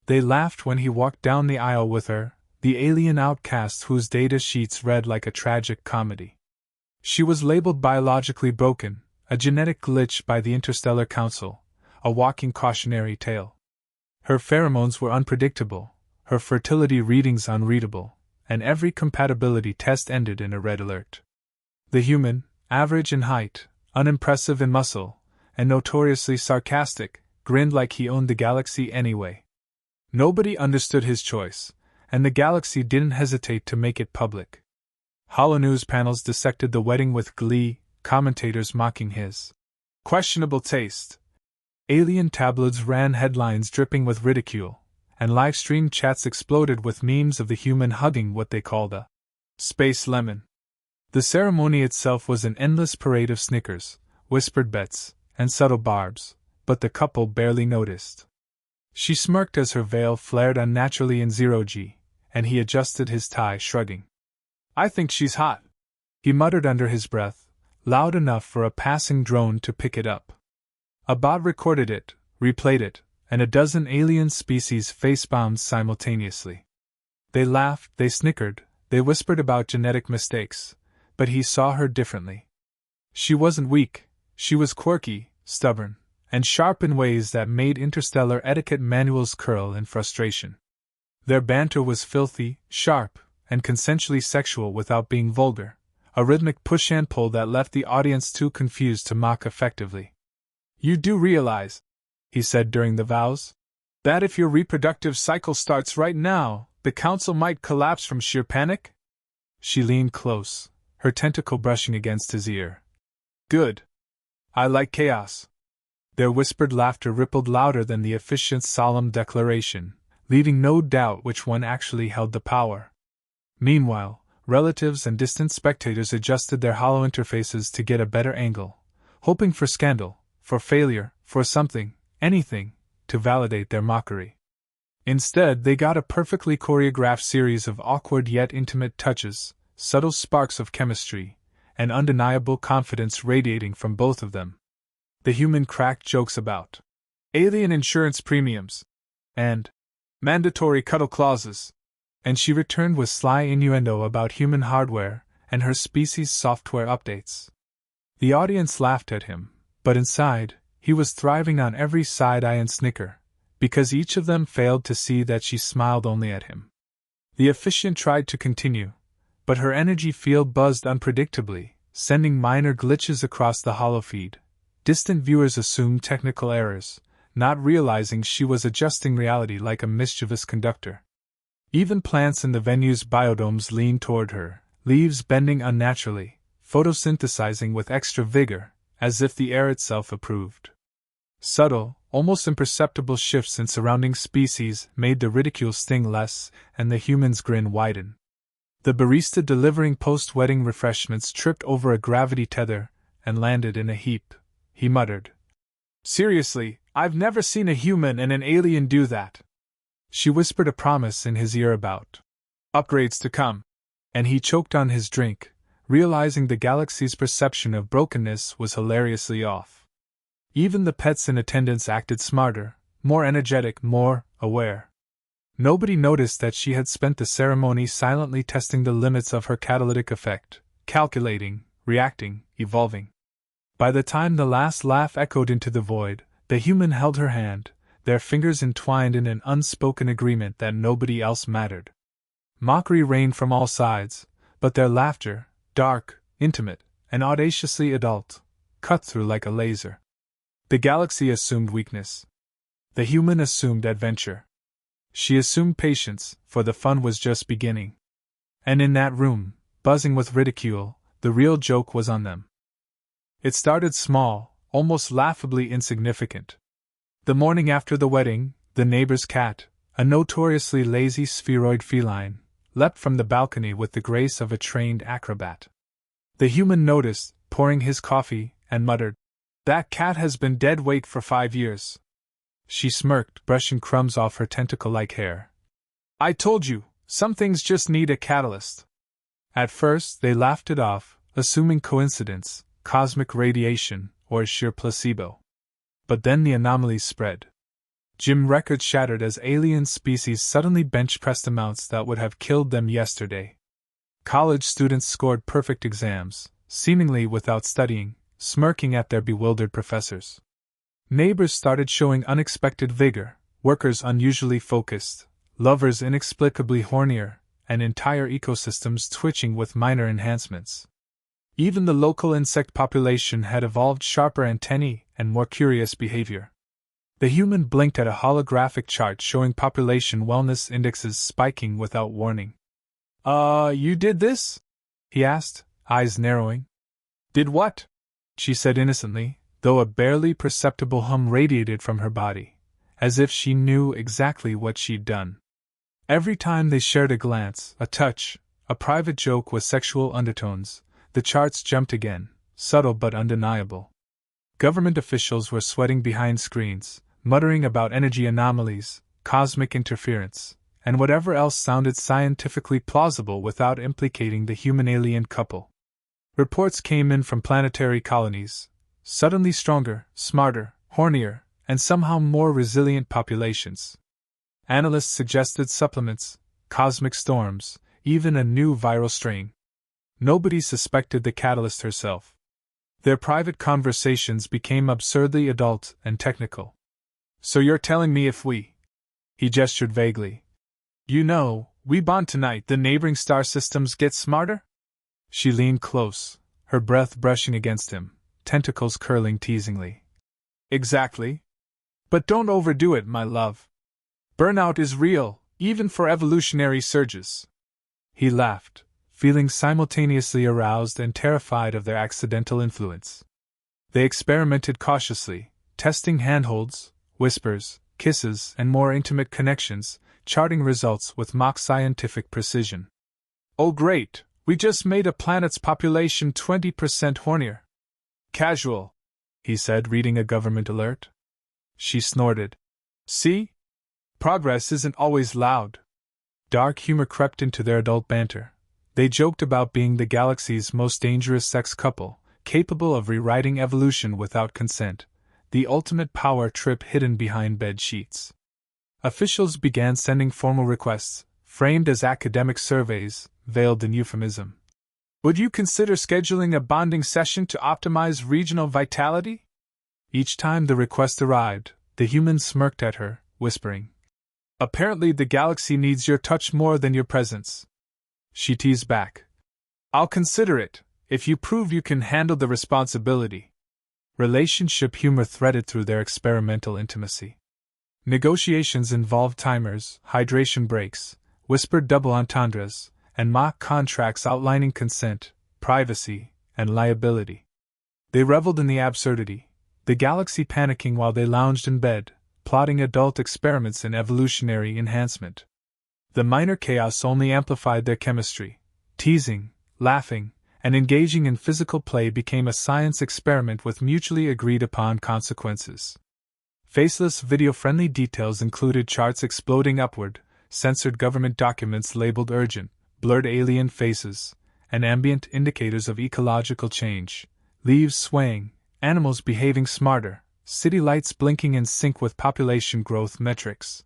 They laughed when he walked down the aisle with her, the alien outcast whose data sheets read like a tragic comedy. She was labeled biologically broken, a genetic glitch by the Interstellar Council, a walking cautionary tale. Her pheromones were unpredictable, her fertility readings unreadable, and every compatibility test ended in a red alert. The human, average in height, unimpressive in muscle, and notoriously sarcastic, grinned like he owned the galaxy anyway. Nobody understood his choice, and the galaxy didn't hesitate to make it public. Holonews panels dissected the wedding with glee, commentators mocking his questionable taste. Alien tabloids ran headlines dripping with ridicule, and live-stream chats exploded with memes of the human hugging what they called a space lemon. The ceremony itself was an endless parade of snickers, whispered bets, and subtle barbs, but the couple barely noticed. She smirked as her veil flared unnaturally in zero-G, and he adjusted his tie, shrugging. "I think she's hot," he muttered under his breath, loud enough for a passing drone to pick it up. A bot recorded it, replayed it, and a dozen alien species face-bombed simultaneously. They laughed, they snickered, they whispered about genetic mistakes, but he saw her differently. She wasn't weak, she was quirky, stubborn, and sharp in ways that made interstellar etiquette manuals curl in frustration. Their banter was filthy, sharp, and consensually sexual without being vulgar, a rhythmic push and pull that left the audience too confused to mock effectively. "You do realize," he said during the vows, "that if your reproductive cycle starts right now, the council might collapse from sheer panic?" She leaned close, her tentacle brushing against his ear. "Good. I like chaos." Their whispered laughter rippled louder than the officiant's solemn declaration, leaving no doubt which one actually held the power. Meanwhile, relatives and distant spectators adjusted their hollow interfaces to get a better angle, hoping for scandal, for failure, for something, anything, to validate their mockery. Instead, they got a perfectly choreographed series of awkward yet intimate touches, subtle sparks of chemistry, and undeniable confidence radiating from both of them. The human cracked jokes about alien insurance premiums and mandatory cuddle clauses, and she returned with sly innuendo about human hardware and her species' software updates. The audience laughed at him, but inside, he was thriving on every side-eye and snicker, because each of them failed to see that she smiled only at him. The officiant tried to continue, but her energy field buzzed unpredictably, sending minor glitches across the holofeed. Distant viewers assumed technical errors, not realizing she was adjusting reality like a mischievous conductor. Even plants in the venue's biodomes leaned toward her, leaves bending unnaturally, photosynthesizing with extra vigor, as if the air itself approved. Subtle, almost imperceptible shifts in surrounding species made the ridicule sting less and the human's grin widen. The barista delivering post-wedding refreshments tripped over a gravity tether and landed in a heap. He muttered, "Seriously, I've never seen a human and an alien do that." She whispered a promise in his ear about upgrades to come, and he choked on his drink, realizing the galaxy's perception of brokenness was hilariously off. Even the pets in attendance acted smarter, more energetic, more aware. Nobody noticed that she had spent the ceremony silently testing the limits of her catalytic effect, calculating, reacting, evolving. By the time the last laugh echoed into the void, the human held her hand, their fingers entwined in an unspoken agreement that nobody else mattered. Mockery reigned from all sides, but their laughter, dark, intimate, and audaciously adult, cut through like a laser. The galaxy assumed weakness. The human assumed adventure. She assumed patience, for the fun was just beginning. And in that room, buzzing with ridicule, the real joke was on them. It started small, almost laughably insignificant. The morning after the wedding, the neighbor's cat, a notoriously lazy spheroid feline, leapt from the balcony with the grace of a trained acrobat. The human noticed, pouring his coffee, and muttered, "That cat has been dead weight for 5 years." She smirked, brushing crumbs off her tentacle-like hair. "I told you, some things just need a catalyst." At first, they laughed it off, assuming coincidence, cosmic radiation, or sheer placebo. But then the anomalies spread. Gym records shattered as alien species suddenly bench-pressed amounts that would have killed them yesterday. College students scored perfect exams, seemingly without studying, smirking at their bewildered professors. Neighbors started showing unexpected vigor, workers unusually focused, lovers inexplicably hornier, and entire ecosystems twitching with minor enhancements. Even the local insect population had evolved sharper antennae and more curious behavior. The human blinked at a holographic chart showing population wellness indexes spiking without warning. You did this? He asked, eyes narrowing. Did what? She said innocently, though a barely perceptible hum radiated from her body, as if she knew exactly what she'd done. Every time they shared a glance, a touch, a private joke with sexual undertones, the charts jumped again, subtle but undeniable. Government officials were sweating behind screens, muttering about energy anomalies, cosmic interference, and whatever else sounded scientifically plausible without implicating the human-alien couple. Reports came in from planetary colonies, suddenly stronger, smarter, hornier, and somehow more resilient populations. Analysts suggested supplements, cosmic storms, even a new viral strain. Nobody suspected the catalyst herself. Their private conversations became absurdly adult and technical. So you're telling me if we... He gestured vaguely. We bond tonight, the neighboring star systems get smarter? She leaned close, her breath brushing against him, tentacles curling teasingly. Exactly. But don't overdo it, my love. Burnout is real, even for evolutionary surges. He laughed, feeling simultaneously aroused and terrified of their accidental influence. They experimented cautiously, testing handholds, whispers, kisses, and more intimate connections, charting results with mock scientific precision. Oh great, we just made a planet's population 20% hornier. Casual, he said, reading a government alert. She snorted. See? Progress isn't always loud. Dark humor crept into their adult banter. They joked about being the galaxy's most dangerous sex couple, capable of rewriting evolution without consent, the ultimate power trip hidden behind bed sheets. Officials began sending formal requests, framed as academic surveys, veiled in euphemism. Would you consider scheduling a bonding session to optimize regional vitality? Each time the request arrived, the human smirked at her, whispering, Apparently the galaxy needs your touch more than your presence. She teased back. I'll consider it, if you prove you can handle the responsibility. Relationship humor threaded through their experimental intimacy. Negotiations involved timers, hydration breaks, whispered double entendres, and mock contracts outlining consent, privacy, and liability. They reveled in the absurdity, the galaxy panicking while they lounged in bed, plotting adult experiments in evolutionary enhancement. The minor chaos only amplified their chemistry. Teasing, laughing, and engaging in physical play became a science experiment with mutually agreed-upon consequences. Faceless video-friendly details included charts exploding upward, censored government documents labeled urgent, blurred alien faces, and ambient indicators of ecological change, leaves swaying, animals behaving smarter, city lights blinking in sync with population growth metrics.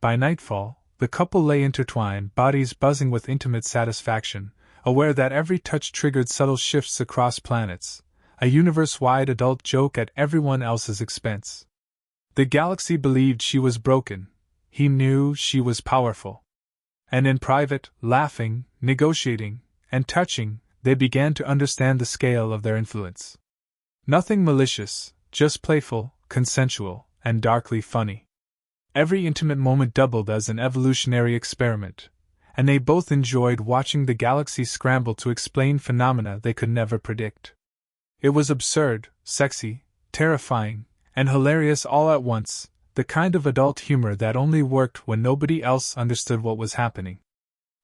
By nightfall, the couple lay intertwined, bodies buzzing with intimate satisfaction, aware that every touch triggered subtle shifts across planets, a universe-wide adult joke at everyone else's expense. The galaxy believed she was broken. He knew she was powerful. And in private, laughing, negotiating, and touching, they began to understand the scale of their influence. Nothing malicious, just playful, consensual, and darkly funny. Every intimate moment doubled as an evolutionary experiment, and they both enjoyed watching the galaxy scramble to explain phenomena they could never predict. It was absurd, sexy, terrifying, and hilarious all at once, the kind of adult humor that only worked when nobody else understood what was happening.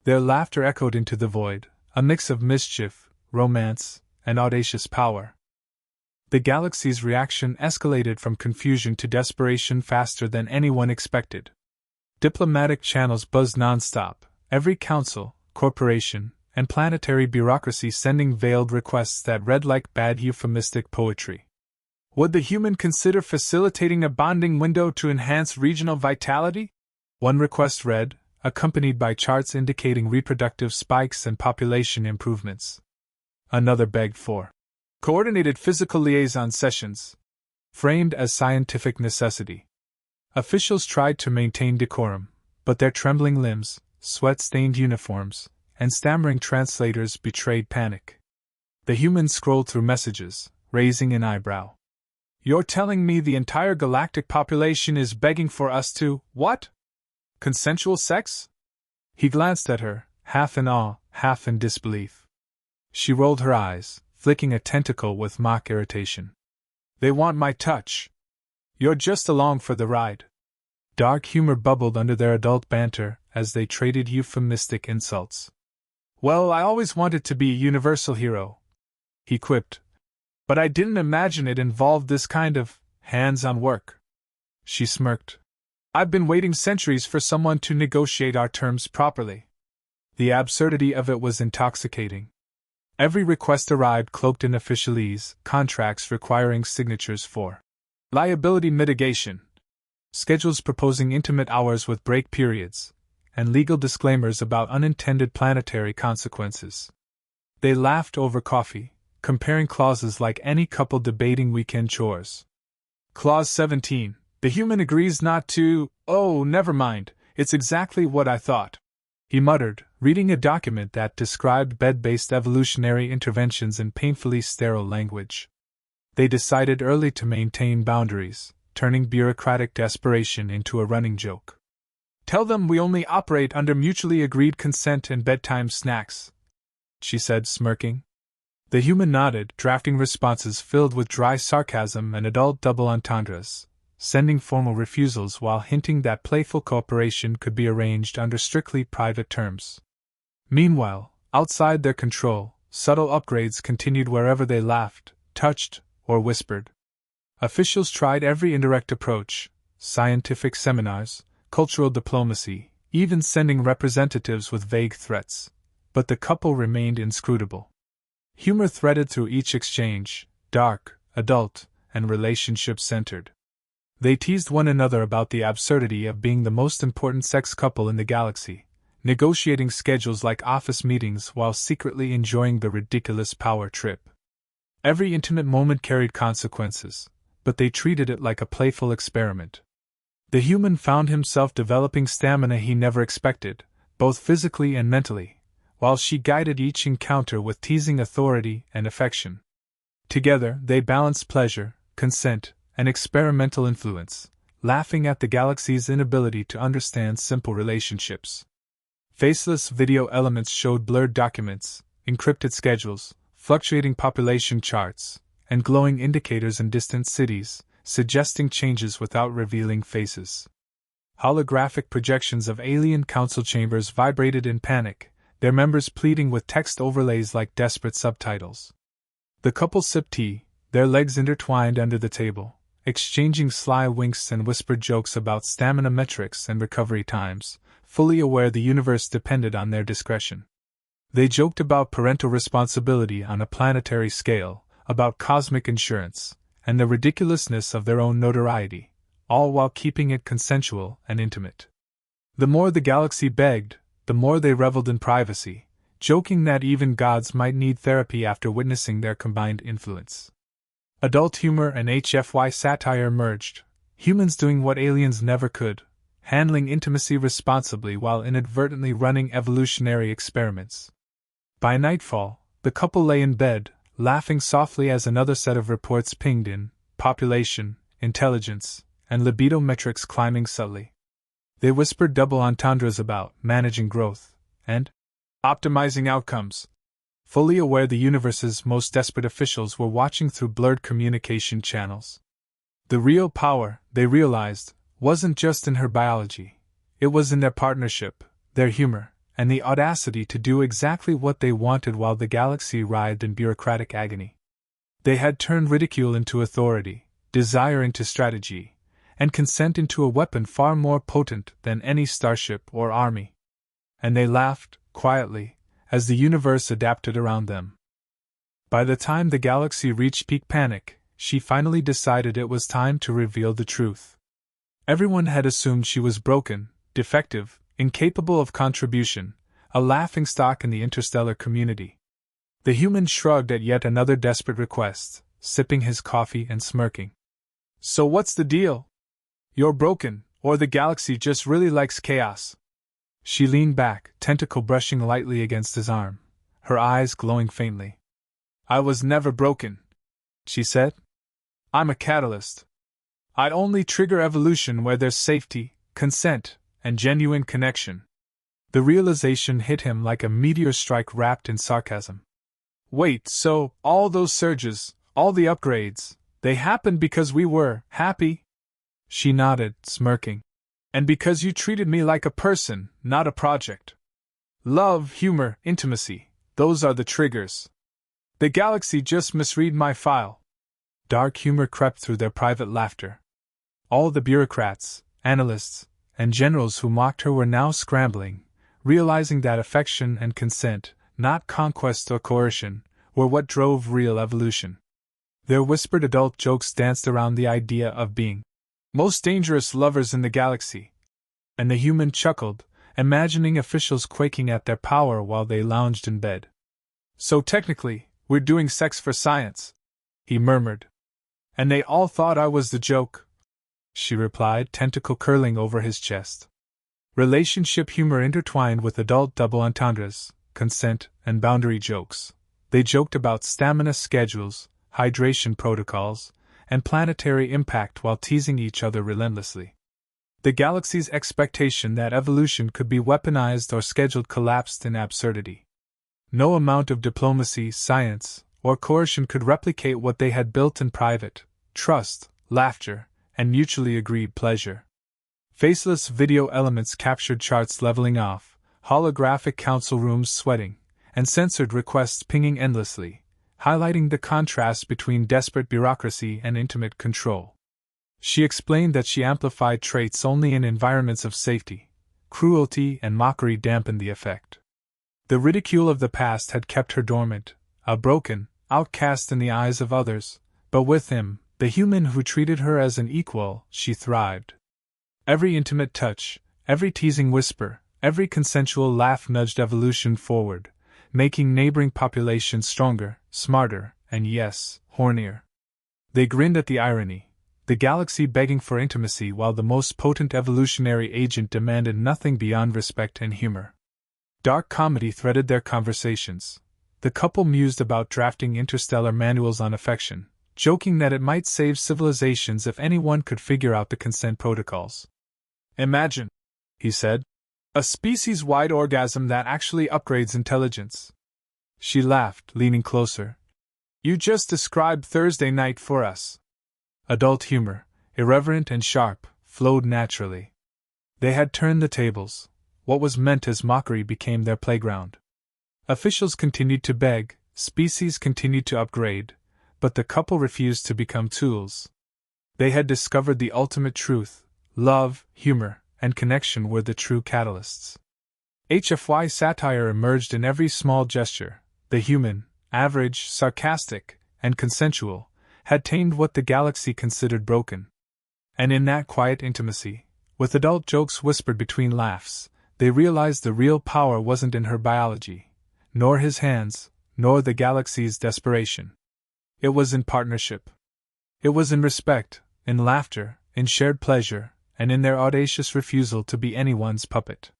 Their laughter echoed into the void, a mix of mischief, romance, and audacious power. The galaxy's reaction escalated from confusion to desperation faster than anyone expected. Diplomatic channels buzzed nonstop, every council, corporation, and planetary bureaucracy sending veiled requests that read like bad euphemistic poetry. Would the human consider facilitating a bonding window to enhance regional vitality? One request read, accompanied by charts indicating reproductive spikes and population improvements. Another begged for coordinated physical liaison sessions, framed as scientific necessity. Officials tried to maintain decorum, but their trembling limbs, sweat-stained uniforms, and stammering translators betrayed panic. The human scrolled through messages, raising an eyebrow. You're telling me the entire galactic population is begging for us to, what? Consensual sex? He glanced at her, half in awe, half in disbelief. She rolled her eyes, flicking a tentacle with mock irritation. They want my touch. You're just along for the ride. Dark humor bubbled under their adult banter as they traded euphemistic insults. Well, I always wanted to be a universal hero, he quipped. But I didn't imagine it involved this kind of hands-on work. She smirked. I've been waiting centuries for someone to negotiate our terms properly. The absurdity of it was intoxicating. Every request arrived cloaked in officialese, contracts requiring signatures for liability mitigation, schedules proposing intimate hours with break periods, and legal disclaimers about unintended planetary consequences. They laughed over coffee, comparing clauses like any couple debating weekend chores. Clause 17. The human agrees not to. Oh, never mind, it's exactly what I thought, he muttered, reading a document that described bed-based evolutionary interventions in painfully sterile language. They decided early to maintain boundaries, turning bureaucratic desperation into a running joke. Tell them we only operate under mutually agreed consent and bedtime snacks, she said, smirking. The human nodded, drafting responses filled with dry sarcasm and adult double entendres, sending formal refusals while hinting that playful cooperation could be arranged under strictly private terms. Meanwhile, outside their control, subtle upgrades continued wherever they laughed, touched, or whispered. Officials tried every indirect approach, scientific seminars, cultural diplomacy, even sending representatives with vague threats, but the couple remained inscrutable. Humor threaded through each exchange, dark, adult, and relationship-centered. They teased one another about the absurdity of being the most important sex couple in the galaxy, negotiating schedules like office meetings while secretly enjoying the ridiculous power trip. Every intimate moment carried consequences, but they treated it like a playful experiment. The human found himself developing stamina he never expected, both physically and mentally, while she guided each encounter with teasing authority and affection. Together, they balanced pleasure, consent, and experimental influence, laughing at the galaxy's inability to understand simple relationships. Faceless video elements showed blurred documents, encrypted schedules, fluctuating population charts, and glowing indicators in distant cities, suggesting changes without revealing faces. Holographic projections of alien council chambers vibrated in panic, their members pleading with text overlays like desperate subtitles. The couple sipped tea, their legs intertwined under the table, exchanging sly winks and whispered jokes about stamina metrics and recovery times, fully aware the universe depended on their discretion. They joked about parental responsibility on a planetary scale, about cosmic insurance, and the ridiculousness of their own notoriety, all while keeping it consensual and intimate. The more the galaxy begged, the more they reveled in privacy, joking that even gods might need therapy after witnessing their combined influence. Adult humor and HFY satire merged, humans doing what aliens never could, handling intimacy responsibly while inadvertently running evolutionary experiments. By nightfall, the couple lay in bed, laughing softly as another set of reports pinged in, population, intelligence, and libido metrics climbing subtly. They whispered double entendres about managing growth and optimizing outcomes, fully aware the universe's most desperate officials were watching through blurred communication channels. The real power, they realized, wasn't just in her biology. It was in their partnership, their humor, and the audacity to do exactly what they wanted while the galaxy writhed in bureaucratic agony. They had turned ridicule into authority, desire into strategy, and consent into a weapon far more potent than any starship or army. And they laughed, quietly, as the universe adapted around them. By the time the galaxy reached peak panic, she finally decided it was time to reveal the truth. Everyone had assumed she was broken, defective, incapable of contribution, a laughingstock in the interstellar community. The human shrugged at yet another desperate request, sipping his coffee and smirking. So what's the deal? You're broken, or the galaxy just really likes chaos. She leaned back, tentacle brushing lightly against his arm, her eyes glowing faintly. I was never broken, she said. I'm a catalyst. I'd only trigger evolution where there's safety, consent, and genuine connection. The realization hit him like a meteor strike wrapped in sarcasm. Wait, so, all those surges, all the upgrades, they happened because we were happy? She nodded, smirking. And because you treated me like a person, not a project. Love, humor, intimacy, those are the triggers. The galaxy just misread my file. Dark humor crept through their private laughter. All the bureaucrats, analysts, and generals who mocked her were now scrambling, realizing that affection and consent, not conquest or coercion, were what drove real evolution. Their whispered adult jokes danced around the idea of being most dangerous lovers in the galaxy, and the human chuckled, imagining officials quaking at their power while they lounged in bed. So technically, we're doing sex for science, he murmured. And they all thought I was the joke, she replied, tentacle curling over his chest. Relationship humor intertwined with adult double entendres, consent, and boundary jokes. They joked about stamina schedules, hydration protocols, and planetary impact while teasing each other relentlessly. The galaxy's expectation that evolution could be weaponized or scheduled collapsed in absurdity. No amount of diplomacy, science, or coercion could replicate what they had built in private: trust, laughter, and mutually agreed pleasure. Faceless video elements captured charts leveling off, holographic council rooms sweating, and censored requests pinging endlessly, highlighting the contrast between desperate bureaucracy and intimate control. She explained that she amplified traits only in environments of safety. Cruelty and mockery dampened the effect. The ridicule of the past had kept her dormant, a broken outcast in the eyes of others, but with him, the human who treated her as an equal, she thrived. Every intimate touch, every teasing whisper, every consensual laugh nudged evolution forward, making neighboring populations stronger, smarter, and yes, hornier. They grinned at the irony, the galaxy begging for intimacy while the most potent evolutionary agent demanded nothing beyond respect and humor. Dark comedy threaded their conversations. The couple mused about drafting interstellar manuals on affection, joking that it might save civilizations if anyone could figure out the consent protocols. Imagine, he said, a species-wide orgasm that actually upgrades intelligence. She laughed, leaning closer. You just described Thursday night for us. Adult humor, irreverent and sharp, flowed naturally. They had turned the tables. What was meant as mockery became their playground. Officials continued to beg, species continued to upgrade, but the couple refused to become tools. They had discovered the ultimate truth: love, humor, and connection were the true catalysts. HFY satire emerged in every small gesture. The human, average, sarcastic, and consensual, had tamed what the galaxy considered broken. And in that quiet intimacy, with adult jokes whispered between laughs, they realized the real power wasn't in her biology, nor his hands, nor the galaxy's desperation. It was in partnership. It was in respect, in laughter, in shared pleasure, and in their audacious refusal to be anyone's puppet.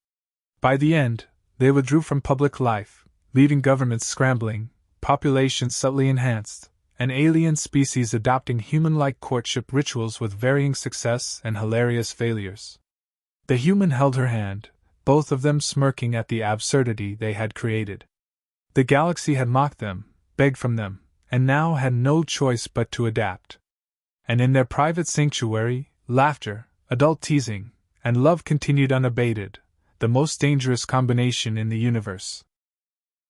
By the end, they withdrew from public life, leaving governments scrambling, populations subtly enhanced, and alien species adopting human-like courtship rituals with varying success and hilarious failures. The human held her hand, both of them smirking at the absurdity they had created. The galaxy had mocked them, begged from them, and now had no choice but to adapt. And in their private sanctuary, laughter, adult teasing, and love continued unabated, the most dangerous combination in the universe.